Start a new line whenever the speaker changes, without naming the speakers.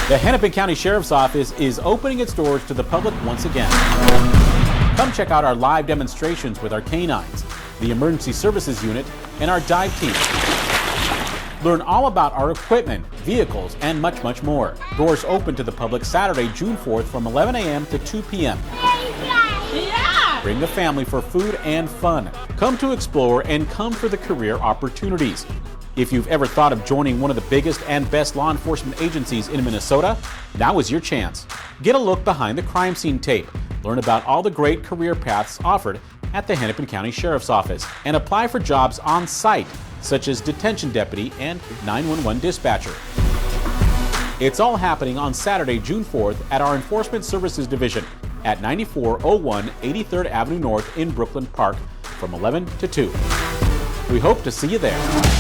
The Hennepin County Sheriff's Office is opening its doors to the public once again. Come check out our live demonstrations with our canines, the Emergency Services Unit, and our dive team. Learn all about our equipment, vehicles, and much, much more. Doors open to the public Saturday, June 4th from 11 a.m. to 2 p.m.
Yeah!
Bring the family for food and fun. Come to explore and come for the career opportunities. If you've ever thought of joining one of the biggest and best law enforcement agencies in Minnesota, now is your chance. Get a look behind the crime scene tape. Learn about all the great career paths offered at the Hennepin County Sheriff's Office and apply for jobs on site, such as detention deputy and 911 dispatcher. It's all happening on Saturday, June 4th at our Enforcement Services Division at 9401 83rd Avenue North in Brooklyn Park from 11 to 2. We hope to see you there.